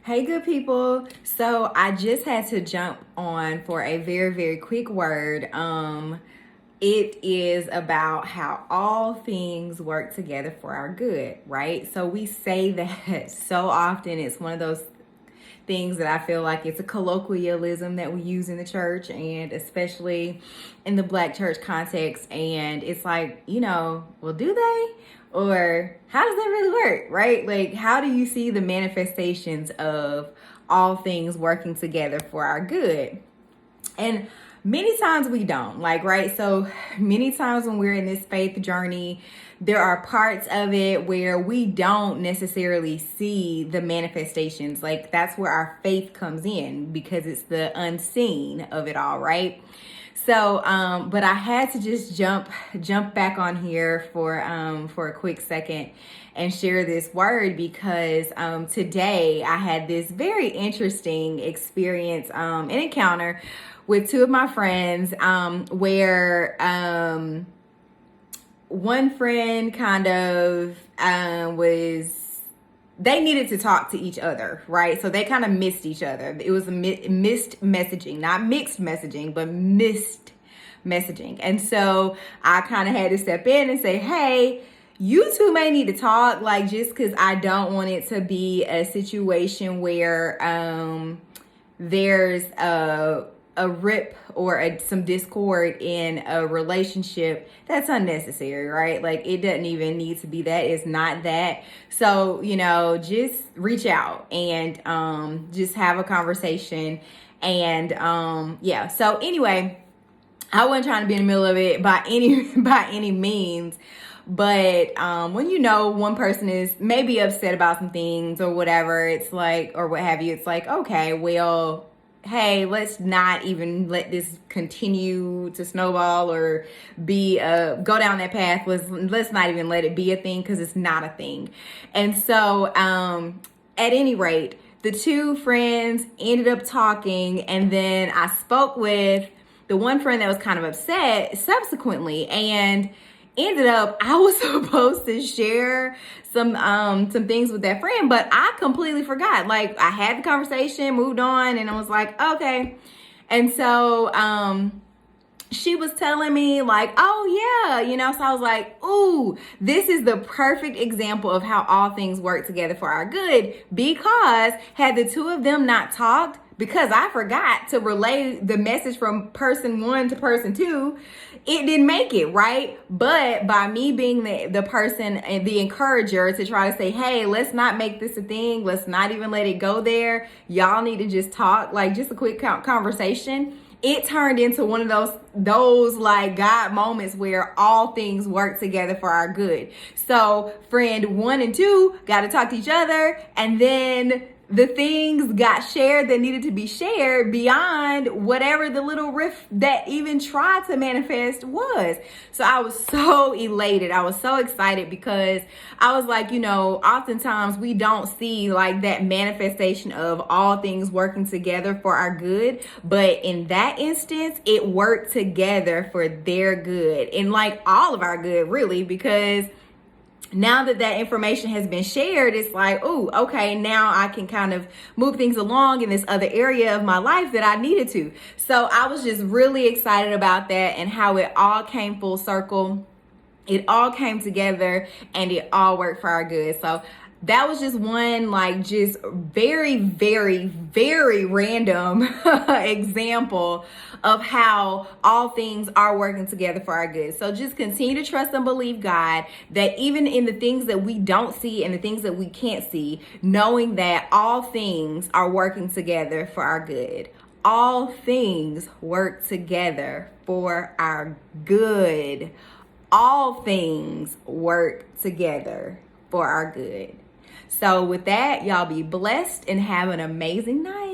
Hey, good people. So I just had to jump on for a very, very quick word. It is about how all things work together for our good, right? So we say that so often. It's one of those things that I feel like it's a colloquialism that we use in the church, and especially in the Black church context. And it's like, well, do they? Or how does that really work, right? Like, how do you see the manifestations of all things working together for our good? And many times we don't, like, right? So many times when we're in this faith journey, there are parts of it where we don't necessarily see the manifestations. Like, that's where our faith comes in, because it's the unseen of it all, right? So, but I had to just jump back on here for a quick second and share this word, because today I had this very interesting experience, an encounter with two of my friends, where one friend kind of they needed to talk to each other, right? So they kind of missed each other. It was a missed messaging, not mixed messaging, but missed messaging. And so I kind of had to step in and say, hey, you two may need to talk, like, just because I don't want it to be a situation where there's a rip or some discord in a relationship that's unnecessary, right? Like, it doesn't even need to be that. It's not that. So, just reach out and just have a conversation. And yeah. So anyway, I wasn't trying to be in the middle of it by any means. But when one person is maybe upset about some things or whatever, it's like, or what have you, it's like, okay, well, hey, let's not even let this continue to snowball or go down that path. Let's not even let it be a thing, because it's not a thing. And so at any rate, the two friends ended up talking, and then I spoke with the one friend that was kind of upset subsequently, and ended up, I was supposed to share some things with that friend, but I completely forgot. Like, I had the conversation, moved on, and I was like, okay. And so she was telling me, like, oh yeah, so I was like, ooh, this is the perfect example of how all things work together for our good, because had the two of them not talked, because I forgot to relay the message from person one to person two, it didn't make it, right? But by me being the person and the encourager to try to say, hey, let's not make this a thing. Let's not even let it go there. Y'all need to just talk, like, just a quick conversation. It turned into one of those like God moments where all things work together for our good. So friend 1 and 2 got to talk to each other, and then the things got shared that needed to be shared beyond whatever the little riff that even tried to manifest was. So I was so elated. I was so excited, because I was like, oftentimes we don't see like that manifestation of all things working together for our good. But in that instance, it worked together for their good, and like all of our good, really, because now that information has been shared, it's like, oh, okay, now I can kind of move things along in this other area of my life that I needed to. So I was just really excited about that, and how it all came full circle. It all came together, and it all worked for our good. So that was just one, like, just very, very, very random example of how all things are working together for our good. So just continue to trust and believe God, that even in the things that we don't see and the things that we can't see, knowing that all things are working together for our good. All things work together for our good. All things work together for our good. So with that, y'all be blessed and have an amazing night.